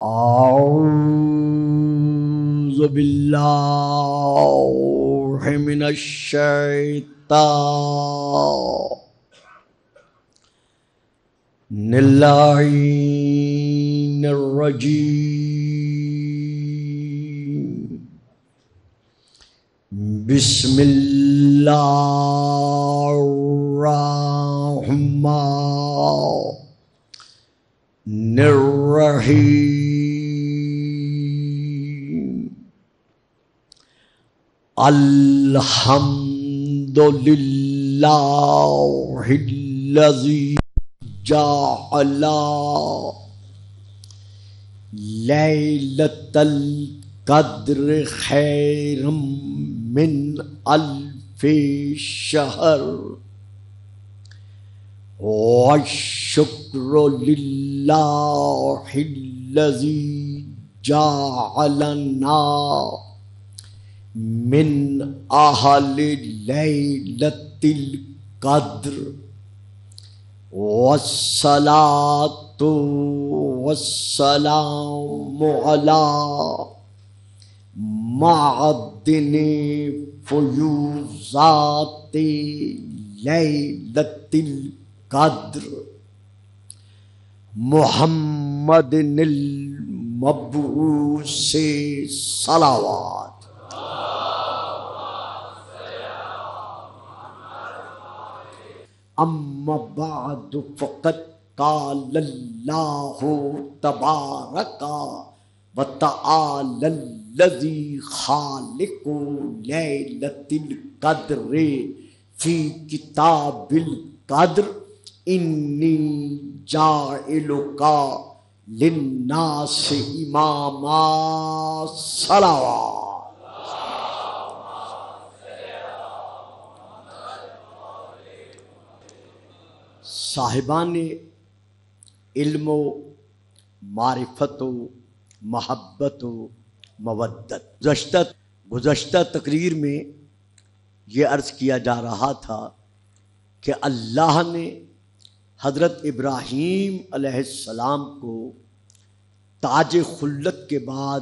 اعوذ باللہ من الشیطان اللعین الرجیم بسم اللہ الرحمن الرحیم الحمدللہ الذی جعل لیلۃ القدر خیرا من الف شہر والشکر للہ الذی جعلنا من اہل لیلۃ القدر والصلاۃ والسلام علی معدن فیوضات لیلۃ القدر محمد المبعوث صلوات. اما بعد فقد قال اللہ تبارک وتعالی الذی خالق لیلۃ القدر فی کتاب القدر انی جاعلک للناس اماما صلوات. صاحبان علم و معرفت و محبت و مودت، گزشتہ تقریر میں یہ عرض کیا جا رہا تھا کہ اللہ نے حضرت ابراہیم علیہ السلام کو تاج خلت کے بعد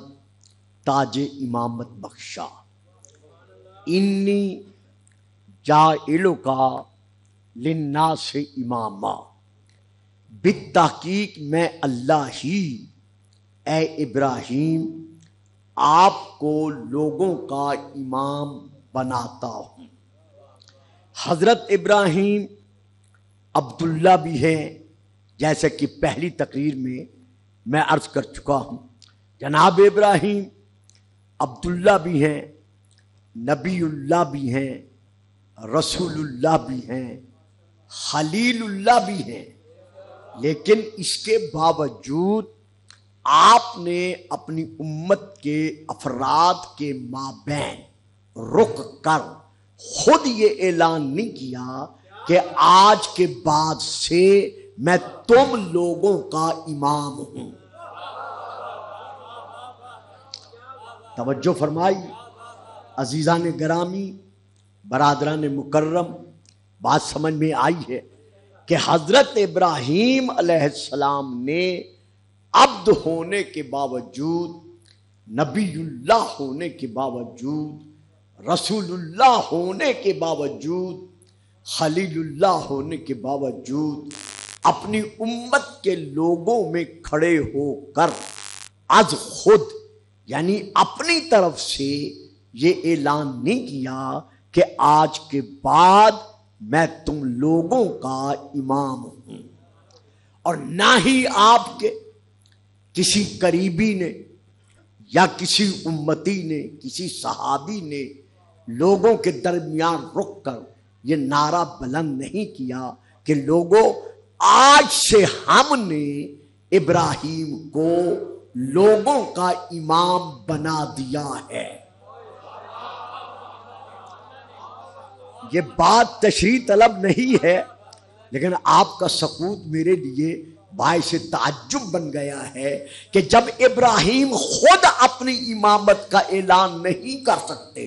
تاج امامت بخشا. انی جاعلک للناس اماما، بالتحقیق میں اللہ ہی اے ابراہیم آپ کو لوگوں کا امام بناتا ہوں. حضرت ابراہیم عبداللہ بھی ہیں، جیسے کہ پہلی تقریر میں عرض کر چکا ہوں. جناب ابراہیم عبداللہ بھی ہیں، نبی اللہ بھی ہیں، رسول اللہ بھی ہیں، خلیل اللہ بھی ہیں، لیکن اس کے باوجود آپ نے اپنی امت کے افراد کے مابین رک کر خود یہ اعلان نہیں کیا کہ آج کے بعد سے میں تم لوگوں کا امام ہوں. توجہ فرمائی عزیزان گرامی، برادران مکرم، بات سمجھ میں آئی ہے کہ حضرت ابراہیم علیہ السلام نے عبد ہونے کے باوجود، نبی اللہ ہونے کے باوجود، رسول اللہ ہونے کے باوجود، خلیل اللہ ہونے کے باوجود اپنی امت کے لوگوں میں کھڑے ہو کر از خود یعنی اپنی طرف سے یہ اعلان نہیں کیا کہ آج کے بعد میں تم لوگوں کا امام ہوں، اور نہ ہی آپ کے کسی قریبی نے یا کسی امتی نے، کسی صحابی نے لوگوں کے درمیان رک کر یہ نعرہ بلند نہیں کیا کہ لوگوں آج سے ہم نے ابراہیم کو لوگوں کا امام بنا دیا ہے. یہ بات تشریح طلب نہیں ہے، لیکن آپ کا سکوت میرے لیے باعث تعجب بن گیا ہے کہ جب ابراہیم خود اپنی امامت کا اعلان نہیں کر سکتے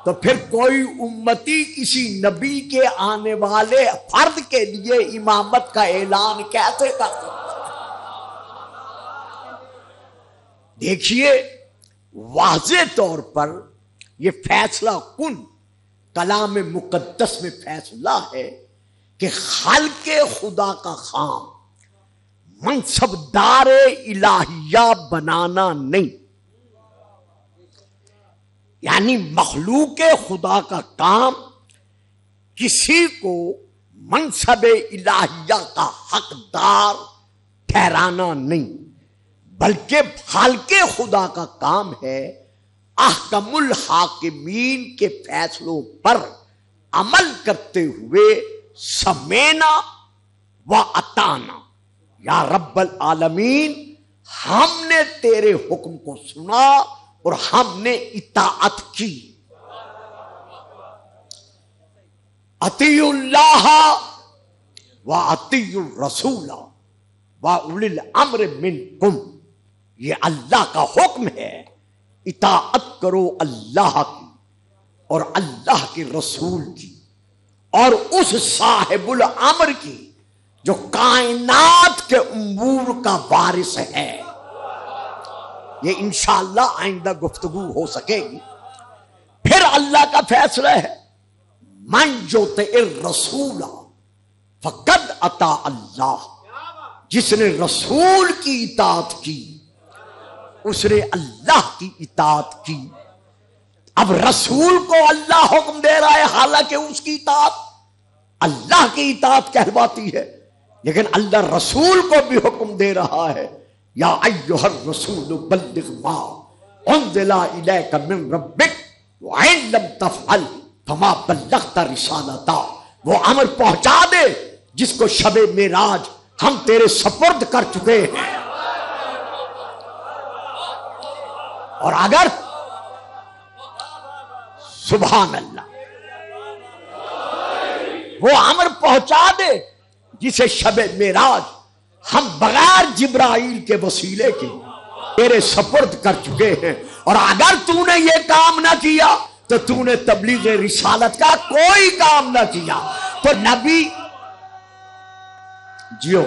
تو پھر کوئی امتی کسی نبی کے آنے والے فرد کے لیے امامت کا اعلان کیسے کر سکتا؟ دیکھیے واضح طور پر یہ فیصلہ کن کلام مقدس میں فیصلہ ہے کہ خالق خدا کا خام منصب دار الہیہ بنانا نہیں، یعنی مخلوق خدا کا کام کسی کو منصب الہیہ کا حقدار ٹھہرانا نہیں، بلکہ خالق خدا کا کام ہے احکم الحاکمین کے فیصلوں پر عمل کرتے ہوئے سمینا و اطاعنا، یا رب العالمین ہم نے تیرے حکم کو سنا اور ہم نے اطاعت کی۔ اطیعوا اللہ و اطیعوا الرسول و اولی الامر منکم، یہ اللہ کا حکم ہے، اطاعت کرو اللہ کی اور اللہ کے رسول کی اور اس صاحب الامر کی جو کائنات کے امور کا وارث ہے۔ یہ انشاءاللہ آئندہ گفتگو ہو سکے گی۔ پھر اللہ کا فیصلہ ہے من یطع الرسول فقد اطاع اللہ، جس نے رسول کی اطاعت کی اس نے اللہ کی اطاعت کی۔ اب رسول کو اللہ حکم دے رہا ہے، حالانکہ اس کی اطاعت اللہ کی اطاعت کہلواتی ہے، لیکن اللہ رسول کو بھی حکم دے رہا ہے یا ایھا الرسول بلغ ما انزل الیک من ربک وان لم تفعل فما بلغت رسالتہ، وہ امر پہنچا دے جس کو شب معراج ہم تیرے سپرد کر چکے ہیں، اور اگر سبحان اللہ وہ امر پہنچا دے جسے شب معراج ہم بغیر جبرائیل کے وسیلے کے تیرے سپرد کر چکے ہیں، اور اگر تو نے یہ کام نہ کیا تو تو نے تبلیغ رسالت کا کوئی کام نہ کیا۔ تو نبی جیو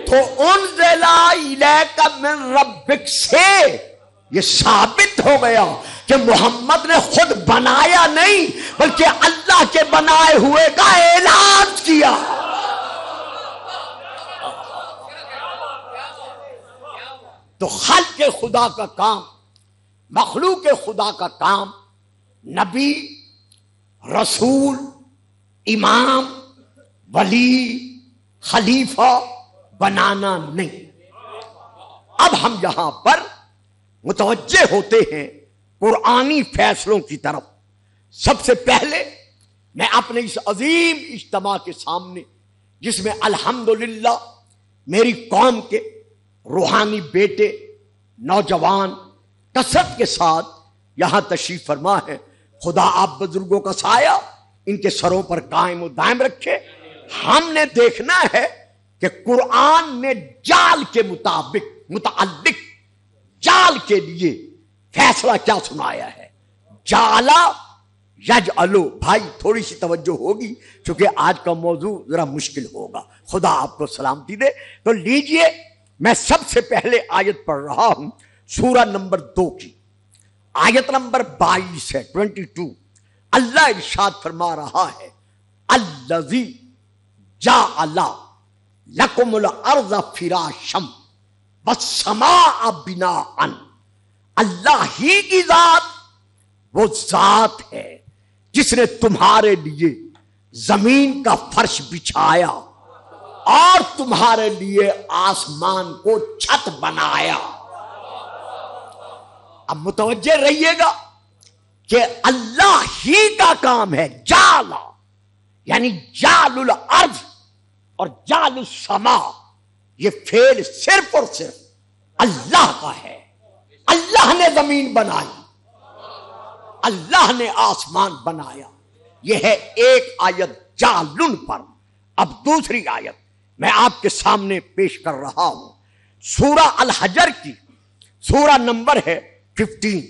تو انزل الیک من ربک سے یہ ثابت ہو گیا کہ محمد نے خود بنایا نہیں بلکہ اللہ کے بنائے ہوئے کا اعلان کیا۔ تو خالق خدا کا کام، مخلوق خدا کا کام نبی، رسول، امام، ولی، خلیفہ بنانا نہیں۔ اب ہم یہاں پر متوجہ ہوتے ہیں قرآنی فیصلوں کی طرف۔ سب سے پہلے میں اپنے اس عظیم اجتماع کے سامنے، جس میں الحمدللہ میری قوم کے روحانی بیٹے، نوجوان کثرت کے ساتھ یہاں تشریف فرما ہے، خدا آپ بزرگوں کا سایہ ان کے سروں پر قائم و دائم رکھے۔ ہم نے دیکھنا ہے کہ قرآن نے جال کے متعلق جال کے لیے فیصلہ کیا سنایا ہے۔ جالا یجعلو، بھائی تھوڑی سی توجہ ہوگی چونکہ آج کا موضوع ذرا مشکل ہوگا، خدا آپ کو سلامتی دے۔ تو لیجئے میں سب سے پہلے آیت پڑھ رہا ہوں سورہ نمبر 2 کی، آیت نمبر 22 ہے، 22۔ اللہ ارشاد فرما رہا ہے الذی جعل لکم الارض فراشا والسماء بناء، اللہ ہی کی ذات وہ ذات ہے جس نے تمہارے لیے زمین کا فرش بچھایا اور تمہارے لیے آسمان کو چھت بنایا۔ اب متوجہ رہیے گا کہ اللہ ہی کا کام ہے جالا، یعنی جال الارض اور جال السماء، یہ فعل صرف اور صرف اللہ کا ہے۔ اللہ نے زمین بنائی، اللہ نے آسمان بنایا۔ یہ ہے ایک آیت جالن پر۔ اب دوسری آیت میں آپ کے سامنے پیش کر رہا ہوں، سورہ الحجر کی، سورہ نمبر ہے 15،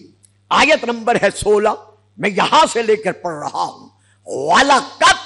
آیت نمبر ہے 16، میں یہاں سے لے کر پڑھ رہا ہوں۔ وَلَقَدْ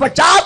50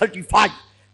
35,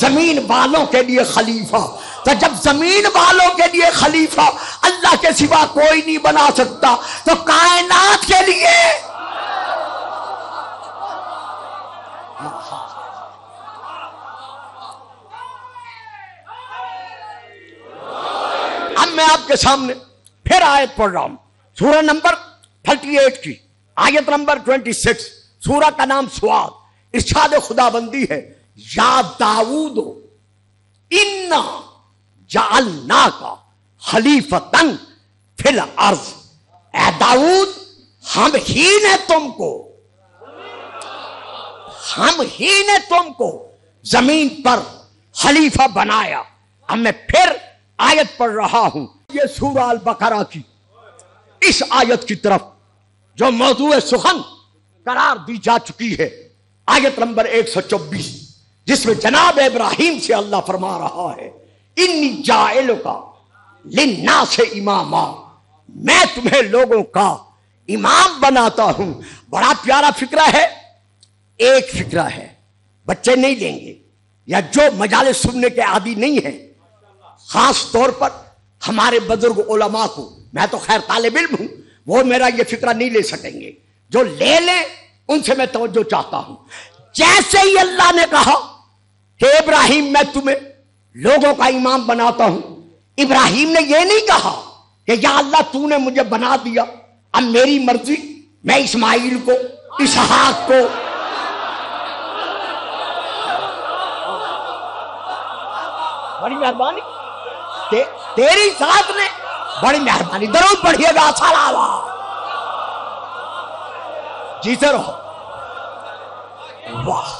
زمین والوں کے لیے خلیفہ. تو جب زمین والوں کے لیے خلیفہ اللہ کے سوا کوئی نہیں بنا سکتا تو کائنات کے لیے اب میں آپ کے سامنے پھر آیت پڑھ رہا ہوں. سورہ نمبر 38 کی آیت نمبر 26. سورہ کا نام سواد. ارشاد خدا بندی ہے یا داؤد انا جعلناک خلیفتن فی الارض. اے داؤد ہم ہی نے تم کو زمین پر خلیفہ بنایا. اب میں پھر آیت پڑھ رہا ہوں. یہ سورہ البقرہ کی اس آیت کی طرف جو موضوع سخن قرار دی جا چکی ہے آیت نمبر 124 جس میں جناب ابراہیم سے اللہ فرما رہا ہے انی جاعلک للناس اماما. میں تمہیں لوگوں کا امام بناتا ہوں. بڑا پیارا فکرہ ہے. ایک فکرہ ہے بچے نہیں لیں گے یا جو مجالس سننے کے عادی نہیں ہیں خاص طور پر ہمارے بزرگ علماء کو. میں تو خیر طالب علم ہوں وہ میرا یہ فکرہ نہیں لے سکیں گے. جو لے لیں ان سے میں توجہ چاہتا ہوں. جیسے ہی اللہ نے کہا کہ ابراہیم میں تمہیں لوگوں کا امام بناتا ہوں ابراہیم نے یہ نہیں کہا کہ یا اللہ تو نے مجھے بنا دیا اب میری مرضی میں اسماعیل کو اسحاق کو بڑی مہربانی تیری ذات نے بڑی مہربانی. درود پڑھیے گا سلاوا جیتے رہو. واہ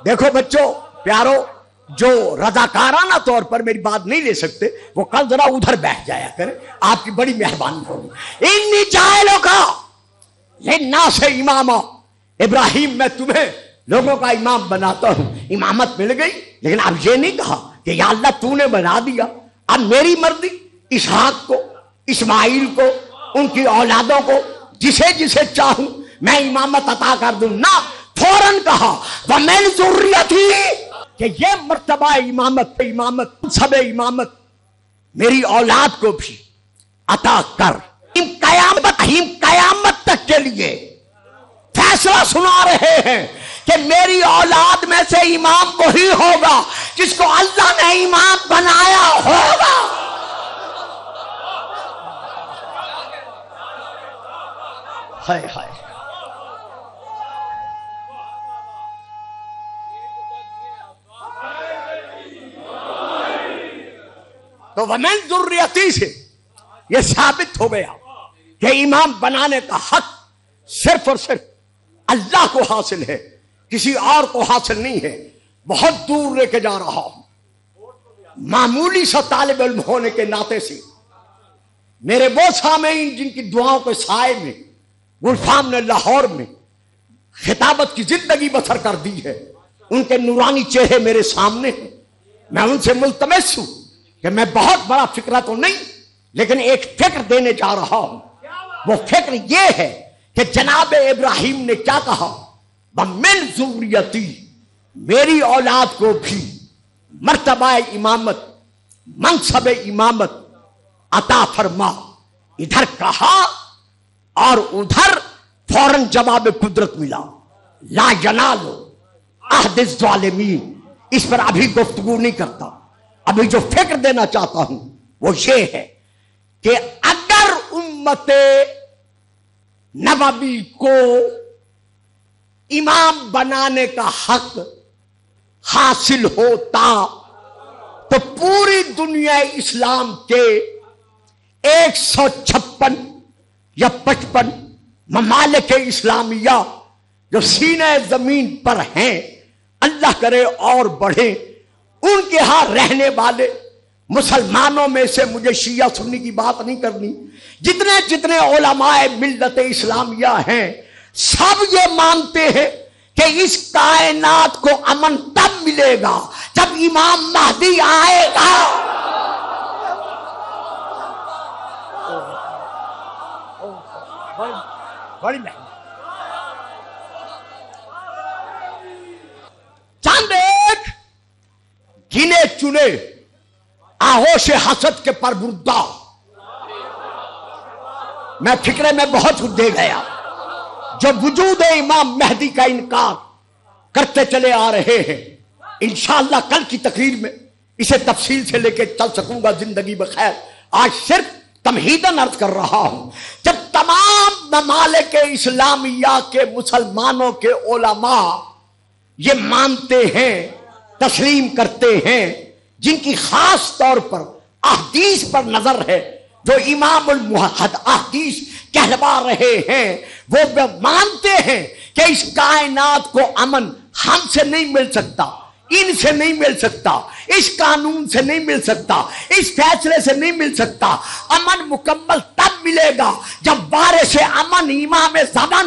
دیکھو بچوں پیارو جو رضاکارانہ طور پر میری بات نہیں لے سکتے وہ کل ذرا ادھر بیٹھ جایا کریں. آپ کی بڑی مہربانی ہوگی. انی جاعلک للناس اماما. ابراہیم میں تمہیں لوگوں کا امام بناتا ہوں. امامت مل گئی لیکن اب یہ نہیں کہا کہ یا اللہ تو نے بنا دیا اب میری مرضی اسحاق کو اسماعیل کو ان کی اولادوں کو جسے جسے چاہوں میں امامت عطا کر دوں. نہ فوراً کہا وَمِن ذُرِّيَّتِي کہ یہ مرتبہ امامت سب امامت میری اولاد کو بھی عطا کر. قیامت تک کے لیے فیصلہ سنا رہے ہیں کہ میری اولاد میں سے امام وہی ہوگا جس کو اللہ نے امام بنایا ہوگا. ہائے ہائے تو وَمِن ذُرِّيَّتِي سے یہ ثابت ہو گیا کہ امام بنانے کا حق صرف اور صرف اللہ کو حاصل ہے کسی اور کو حاصل نہیں ہے. بہت دور لے کے جا رہا ہوں. معمولی سا طالب علم ہونے کے ناطے سے میرے وہ سامعین جن کی دعاؤں کے سائے میں گلفام نے لاہور میں خطابت کی زندگی بسر کر دی ہے ان کے نورانی چہرے میرے سامنے ہیں. میں ان سے ملتمس ہوں کہ میں بہت بڑا فکرہ تو نہیں لیکن ایک فکر دینے جا رہا ہوں. وہ فکر یہ ہے کہ جناب ابراہیم نے کیا کہا وَمِن ذُرِّيَّتِي میری اولاد کو بھی مرتبہ امامت منصب امامت عطا فرما. ادھر کہا اور ادھر فوراً جواب قدرت ملا لا ینال عہد الظالمین. اس پر ابھی گفتگو نہیں کرتا. ابھی جو فکر دینا چاہتا ہوں وہ یہ ہے کہ اگر امت نبوی کو امام بنانے کا حق حاصل ہوتا تو پوری دنیا اسلام کے 156 یا 55 ممالک اسلامیہ جو سینہ زمین پر ہیں اللہ کرے اور بڑھیں ان کے ہاں رہنے والے مسلمانوں میں سے مجھے شیعہ سنی کی بات نہیں کرنی جتنے علماء ملت اسلامیہ ہیں سب یہ مانتے ہیں کہ اس کائنات کو امن تب ملے گا جب امام مہدی آئے گا. بڑی چاندے چنے آغوش حسد کے پربردہ. میں فکرے میں بہت کچھ دے گیا. جو وجود امام مہدی کا انکار کرتے چلے آ رہے ہیں، انشاءاللہ کل کی تقریر میں اسے تفصیل سے لے کے چل سکوں گا زندگی بخیر. آج صرف تمہیداً عرض کر رہا ہوں. جب تمام ممالک اسلامیہ کے مسلمانوں کے علماء یہ مانتے ہیں، تسلیم کرتے ہیں، جن کی خاص طور پر احادیث پر نظر ہے، جو امام المحد احادیث کہلوا رہے ہیں، وہ مانتے ہیں کہ اس کائنات کو امن ہم سے نہیں مل سکتا، ان سے نہیں مل سکتا، اس قانون سے نہیں مل سکتا، اس فیصلے سے نہیں مل سکتا. امن مکمل تب ملے گا جب وارث امن امام زمان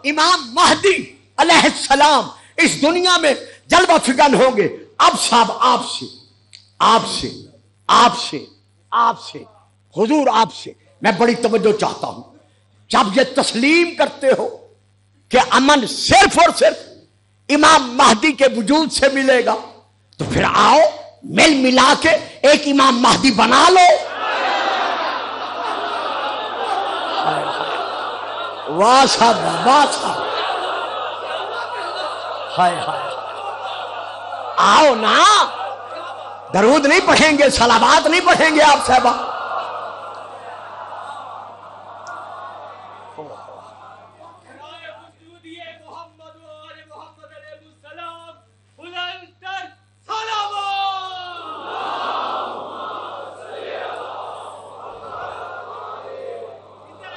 امام مہدی علیہ السلام اس دنیا میں جلوہ فگن ہوں گے. اب صاحب آپ سے حضور آپ سے میں بڑی توجہ چاہتا ہوں. جب یہ تسلیم کرتے ہو کہ امن صرف اور صرف امام مہدی کے وجود سے ملے گا، تو پھر آؤ مل ملا کے ایک امام مہدی بنا لو. واہ صاحب واہ صاحب، آؤ نا. درود نہیں پڑھیں گے، صلوات نہیں پڑھیں گے آپ صاحبہ.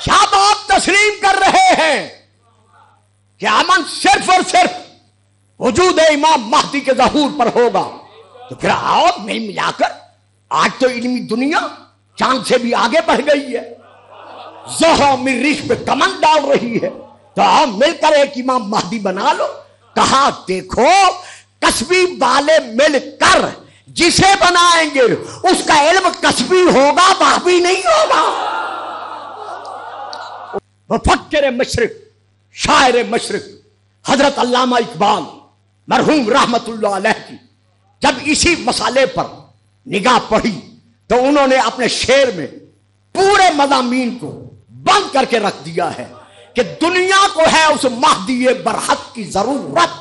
جب آپ تسلیم کر رہے ہیں کہ امن صرف اور صرف وجود امام مہدی کے ظہور پر ہوگا، تو پھر آؤ مل ملا کر. آج تو علمی دنیا چاند سے بھی آگے بڑھ گئی ہے، زحو مریخ پہ کمن ڈال رہی ہے، تو آؤ مل کر ایک امام مہدی بنا لو. کہا دیکھو کسبی والے مل کر جسے بنائیں گے اس کا علم کسبی ہوگا، بابی نہیں ہوگا. مفکر مشرق، شاعر مشرق حضرت علامہ اقبال مرحوم رحمت اللہ علیہ کی جب اسی مسئلے پر نگاہ پڑی تو انہوں نے اپنے شعر میں پورے مضامین کو بند کر کے رکھ دیا ہے کہ دنیا کو ہے اس مہدی برحق کی ضرورت.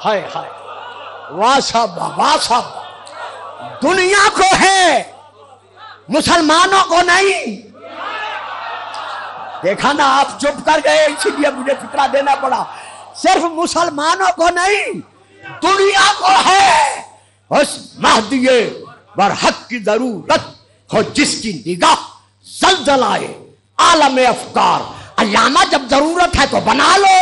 ہائے ہائے واہ صاحب واہ صاحب، دنیا کو ہے، مسلمانوں کو نہیں. دیکھا نا آپ چپ کر گئے، اسی لیے مجھے فکرہ دینا پڑا. صرف مسلمانوں کو نہیں، دنیا کو ہے اس مہدی برحق کی ضرورت، ہو جس کی نگاہ زلزلہ عالم افکار. علامہ جب ضرورت ہے تو بنا لو.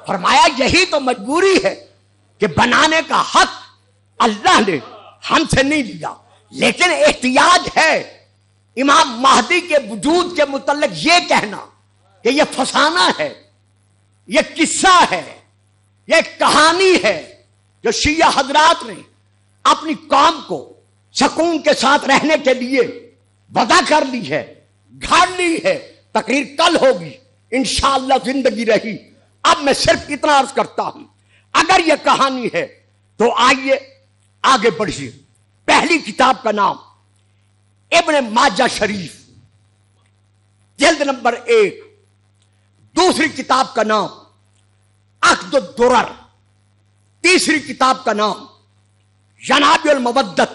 فرمایا یہی تو مجبوری ہے کہ بنانے کا حق اللہ نے ہم سے نہیں لیا، لیکن احتیاج ہے امام مہدی کے وجود کے متعلق یہ کہنا کہ یہ فسانہ ہے، یہ قصہ ہے، یہ کہانی ہے جو شیعہ حضرات نے اپنی قوم کو سکون کے ساتھ رہنے کے لیے وضع کر لی ہے، گھاڑ لی ہے. تقریر کل ہوگی انشاءاللہ زندگی رہی. اب میں صرف اتنا عرض کرتا ہوں، اگر یہ کہانی ہے تو آئیے آگے بڑھیے. پہلی کتاب کا نام ابن ماجہ شریف جلد نمبر 1. دوسری کتاب کا نام عقد الدرر. تیسری کتاب کا نام جناب المودت.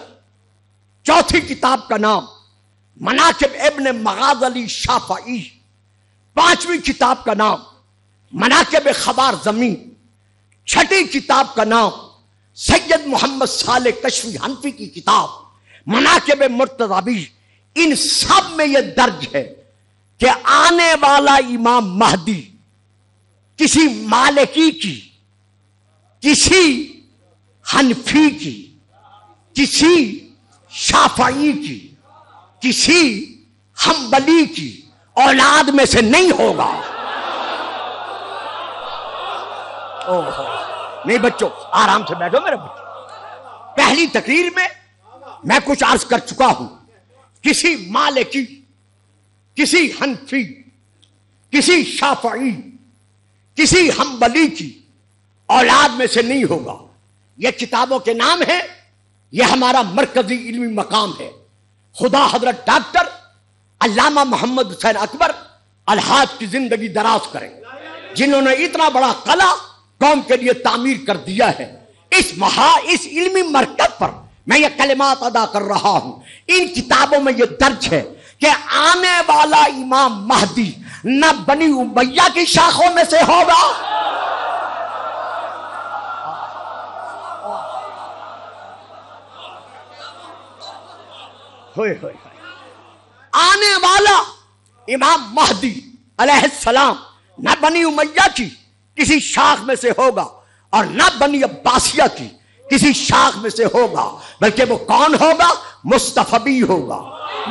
چوتھی کتاب کا نام مناقب ابن مغاز علی شافعی. پانچویں کتاب کا نام مناقب خبار زمین. چھٹی کتاب کا نام سید محمد صالح کشفی حنفی کی کتاب مناقب مرتضی. ان سب میں یہ درج ہے کہ آنے والا امام مہدی کسی مالکی کی، کسی حنفی کی، کسی شافعی کی، کسی حنبلی کی اولاد میں سے نہیں ہوگا. نہیں بچوں آرام سے بیٹھو میرے بچوں. پہلی تقریر میں کچھ عرض کر چکا ہوں. کسی مالکی، کسی حنفی، کسی شافعی کسی حنبلی کی اولاد میں سے نہیں ہوگا. یہ کتابوں کے نام ہیں، یہ ہمارا مرکزی علمی مقام ہے. خدا حضرت ڈاکٹر علامہ محمد حسین اکبر الحاج کی زندگی دراز کریں، جنہوں نے اتنا بڑا قلعہ قوم کے لیے تعمیر کر دیا ہے. اس علمی مرکز پر میں یہ کلمات ادا کر رہا ہوں. ان کتابوں میں یہ درج ہے کہ آنے والا امام مہدی نہ بنی امیہ کی شاخوں میں سے ہوگا، آنے والا امام مہدی علیہ السلام نہ بنی امیہ کی کسی شاخ میں سے ہوگا اور نہ بنی عباسیہ کی کسی شاخ میں سے ہوگا، بلکہ وہ کون ہوگا؟ مصطفی ہوگا،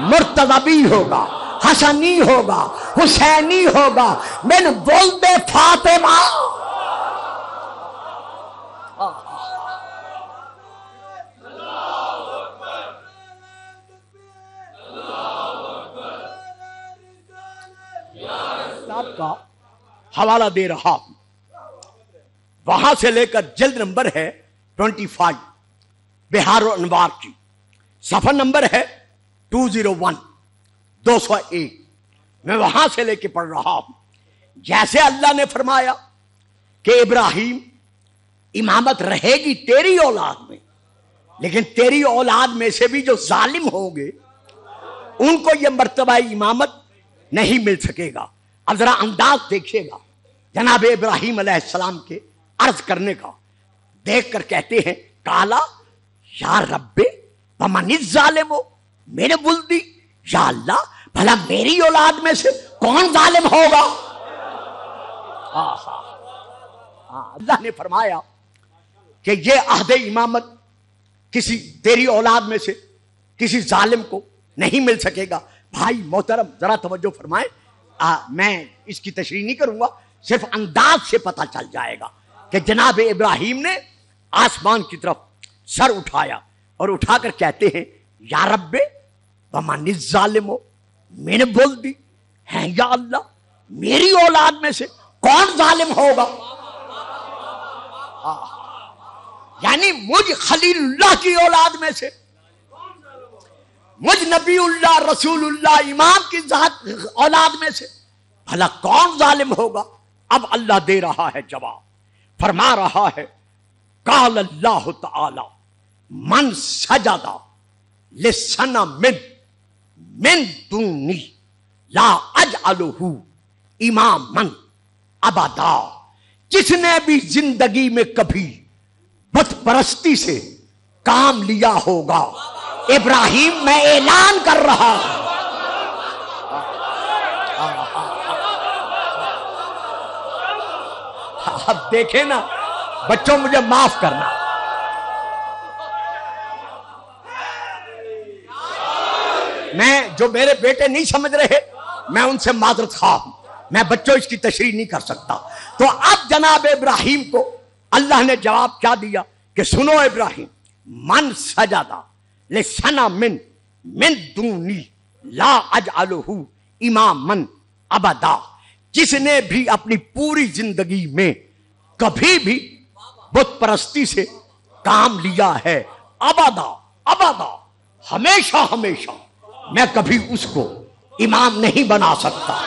مرتضی ہوگا، حسنی ہوگا، حسینی ہوگا، من ولد فاطمہ. کا حوالہ دے رہا ہوں، وہاں سے لے کر جلد نمبر ہے 25 بہار و انوار کی، صفحہ نمبر ہے 201 201. میں وہاں سے لے کے پڑھ رہا ہوں. جیسے اللہ نے فرمایا کہ ابراہیم امامت رہے گی تیری اولاد میں، لیکن تیری اولاد میں سے بھی جو ظالم ہوں گے ان کو یہ مرتبہ امامت نہیں مل سکے گا. اب ذرا انداز دیکھیے گا جناب ابراہیم علیہ السلام کے عرض کرنے کا. دیکھ کر کہتے ہیں کالا یا رب ومن الظالم میرے ولدی، یا اللہ بھلا میری اولاد میں سے کون ظالم ہوگا؟ اللہ نے فرمایا کہ یہ عہد امامت کسی تیری اولاد میں سے کسی ظالم کو نہیں مل سکے گا. بھائی محترم ذرا توجہ فرمائیں، میں اس کی تشریح نہیں کروں گا، صرف انداز سے پتہ چل جائے گا کہ جناب ابراہیم نے آسمان کی طرف سر اٹھایا اور اٹھا کر کہتے ہیں یا رب ومن الظالم میں نے بول دی ہے، یا اللہ میری اولاد میں سے کون ظالم ہوگا؟ یعنی مجھ خلیل اللہ کی اولاد میں سے، مجھ نبی اللہ رسول اللہ امام کی ذات اولاد میں سے بھلا کون ظالم ہوگا؟ اب اللہ دے رہا ہے جواب، فرما رہا ہے قال اللہ تعالی من سجد لصنم من دونی لا اجعلہ اماما ابدا. جس نے بھی زندگی میں کبھی بت پرستی سے کام لیا ہوگا، ابراہیم میں اعلان کر رہا ہوں، اب دیکھیں نا بچوں مجھے معاف کرنا، میں جو میرے بیٹے نہیں سمجھ رہے میں ان سے معذرت خواہ ہوں، میں بچوں اس کی تشریح نہیں کر سکتا. تو اب جناب ابراہیم کو اللہ نے جواب کیا دیا کہ سنو ابراہیم، من سجدہ لصنم من دونی لا اجعلہ اماما ابدا. جس نے بھی اپنی پوری زندگی میں کبھی بھی بت پرستی سے کام لیا ہے، ابدا ابدا ہمیشہ ہمیشہ، میں کبھی اس کو امام نہیں بنا سکتا.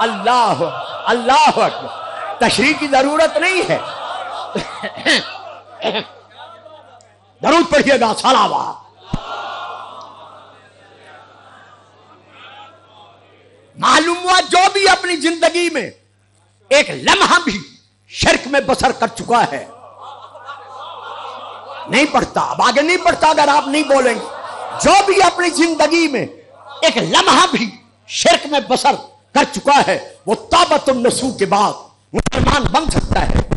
اللہ اللہ اکبر. تشریح کی ضرورت نہیں ہے، درود پڑھیے گا صلوات. معلوم ہوا جو بھی اپنی زندگی میں ایک لمحہ بھی شرک میں بسر کر چکا ہے، نہیں پڑھتا، اب آگے نہیں پڑھتا اگر آپ نہیں بولیں گے، جو بھی اپنی زندگی میں ایک لمحہ بھی شرک میں بسر کر چکا ہے وہ توبۃ النصوح کے بعد مسلمان بن سکتا ہے،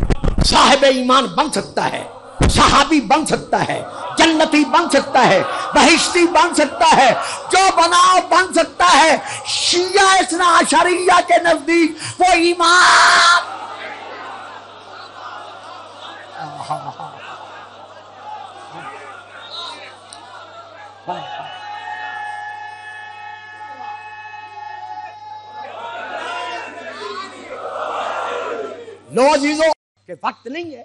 صاحب ایمان بن سکتا ہے، صحابی بن سکتا ہے، جنتی بن سکتا ہے، بہشتی بن سکتا ہے، جو بناؤ بن سکتا ہے. شیعہ اثنا عشریہ کے نزدیک وہ امام لو عزیزوں کہ وقت نہیں ہے،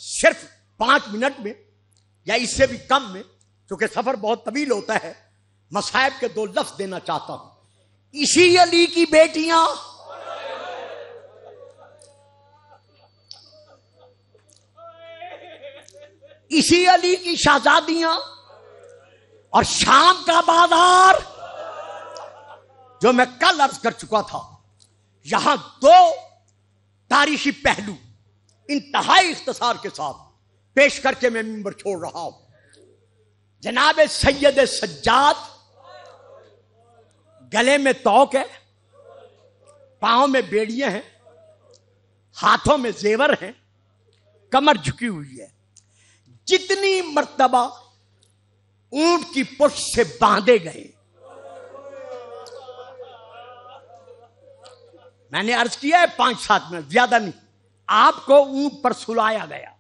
صرف 5 منٹ میں یا اس سے بھی کم میں، کیونکہ سفر بہت طویل ہوتا ہے، مصائب کے 2 لفظ دینا چاہتا ہوں۔ اسی علی کی بیٹیاں، اسی علی کی شہزادیاں، اور شام کا بازار، جو میں کل عرض کر چکا تھا۔ یہاں 2 تاریخی پہلو انتہائی اختصار کے ساتھ پیش کر کے میں منبر چھوڑ رہا ہوں۔ جناب سید سجاد گلے میں توق ہے، پاؤں میں بیڑیاں ہیں، ہاتھوں میں زیور ہیں، کمر جھکی ہوئی ہے۔ جتنی مرتبہ اونٹ کی پشت سے باندھے گئے، میں نے عرض کیا ہے 5-7 منٹ، زیادہ نہیں، آپ کو اونٹ پر سلایا گیا،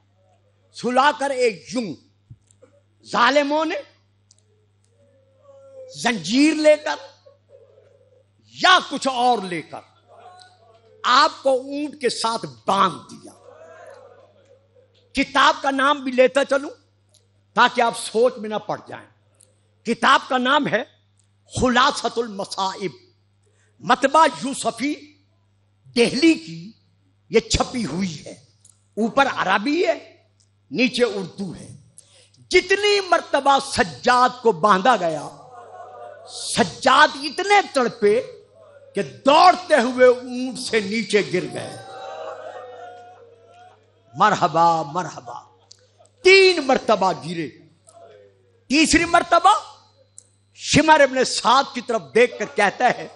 سلا کر ایک یوں ظالموں نے زنجیر لے کر یا کچھ اور لے کر آپ کو اونٹ کے ساتھ باندھ دیا۔ کتاب کا نام بھی لیتا چلوں تاکہ آپ سوچ میں نہ پڑ جائیں۔ کتاب کا نام ہے خلاصۃ المصائب، مطبع یوسفی دہلی کی یہ چھپی ہوئی ہے، اوپر عربی ہے نیچے اردو ہے۔ جتنی مرتبہ سجاد کو باندھا گیا، سجاد اتنے تڑپے کہ دوڑتے ہوئے اونٹ سے نیچے گر گئے۔ مرحبا مرحبا، 3 مرتبہ گرے۔ تیسری مرتبہ شمر ابن سعد کی طرف دیکھ کر کہتا ہے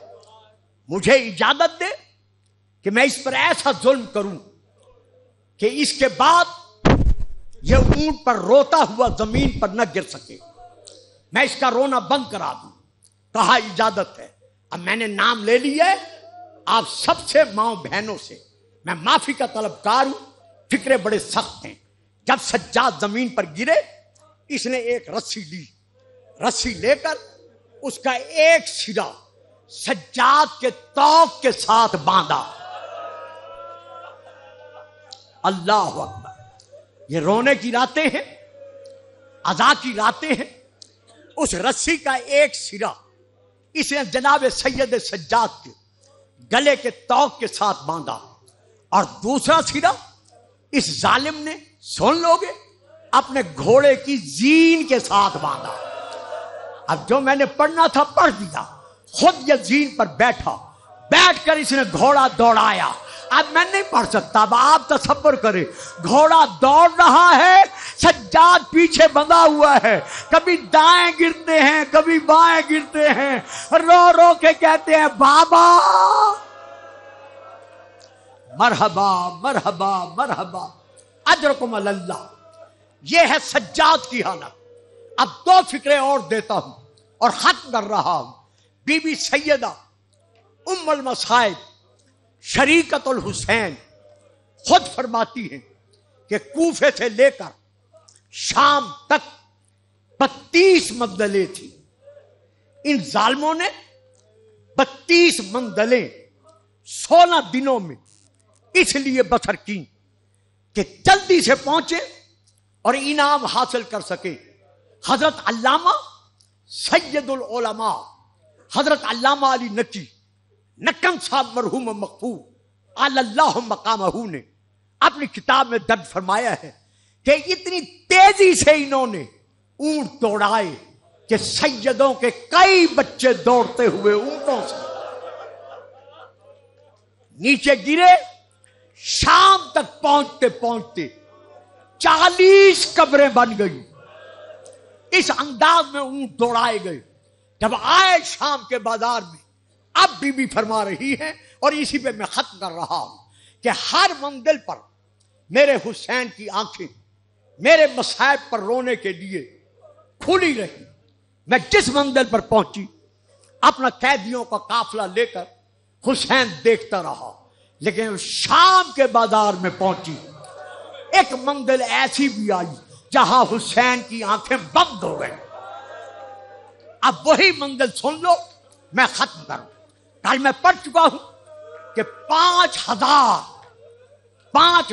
مجھے اجازت دے کہ میں اس پر ایسا ظلم کروں کہ اس کے بعد یہ اونٹ پر روتا ہوا زمین پر نہ گر سکے، میں اس کا رونا بند کرا دوں۔ کہا اجازت ہے۔ اب میں نے نام لے لیا ہے آپ سب سے، ماؤں بہنوں سے، میں معافی کا طلبکار ہوں، فکرے بڑے سخت ہیں۔ جب سجاد زمین پر گرے، اس نے ایک رسی لی، رسی لے کر اس کا ایک سرا سجاد کے توق کے ساتھ باندھا۔ اللہ اکبر، یہ رونے کی راتیں ہیں، عزا کی راتیں ہیں۔ اس رسی کا ایک سرا اس نے جناب سید سجاد کے گلے کے توق کے ساتھ باندھا، اور دوسرا سرا اس ظالم نے، سن لو گے، اپنے گھوڑے کی زین کے ساتھ باندھا۔ اب جو میں نے پڑھنا تھا پڑھ دیا۔ خود یہ زین پر بیٹھا، بیٹھ کر اس نے گھوڑا دوڑایا۔ اب میں نہیں پڑھ سکتا، اب آپ تصور کریں، گھوڑا دوڑ رہا ہے، سجاد پیچھے بندھا ہوا ہے، کبھی دائیں گرتے ہیں کبھی بائیں گرتے ہیں، رو رو کے کہتے ہیں بابا مرحبا مرحبا مرحبا اجرکم اللہ۔ یہ ہے سجاد کی حالت۔ اب 2 فکرے اور دیتا ہوں اور ختم کر رہا ہوں۔ بی بی سیدہ ام المصائب شریکت الحسین خود فرماتی ہیں کہ کوفے سے لے کر شام تک 32 منزلیں تھیں۔ ان ظالموں نے 32 منزلیں 16 دنوں میں اس لیے بسر کی کہ جلدی سے پہنچے اور انعام حاصل کر سکے۔ حضرت علامہ سید العلماء حضرت علامہ علی نقی نکم صاحب مرحوم مغفور علی اللہ مقامہ نے اپنی کتاب میں درج فرمایا ہے کہ اتنی تیزی سے انہوں نے اونٹ دوڑائے کہ سیدوں کے کئی بچے دوڑتے ہوئے اونٹوں سے نیچے گرے۔ شام تک پہنچتے پہنچتے 40 قبریں بن گئی۔ اس انداز میں اونٹ دوڑائے گئے۔ جب آئے شام کے بازار میں، اب بی بی فرما رہی ہے، اور اسی پہ میں ختم کر رہا ہوں، کہ ہر منزل پر میرے حسین کی آنکھیں میرے مصائب پر رونے کے لیے کھلی رہی۔ میں جس منزل پر پہنچی اپنا قیدیوں کا قافلہ لے کر حسین دیکھتا رہا، لیکن شام کے بازار میں پہنچی ایک منزل ایسی بھی آئی جہاں حسین کی آنکھیں بند ہو گئی۔ اب وہی منزل سن لو، میں ختم کروں۔ کل میں پڑھ چکا ہوں کہ 5000 5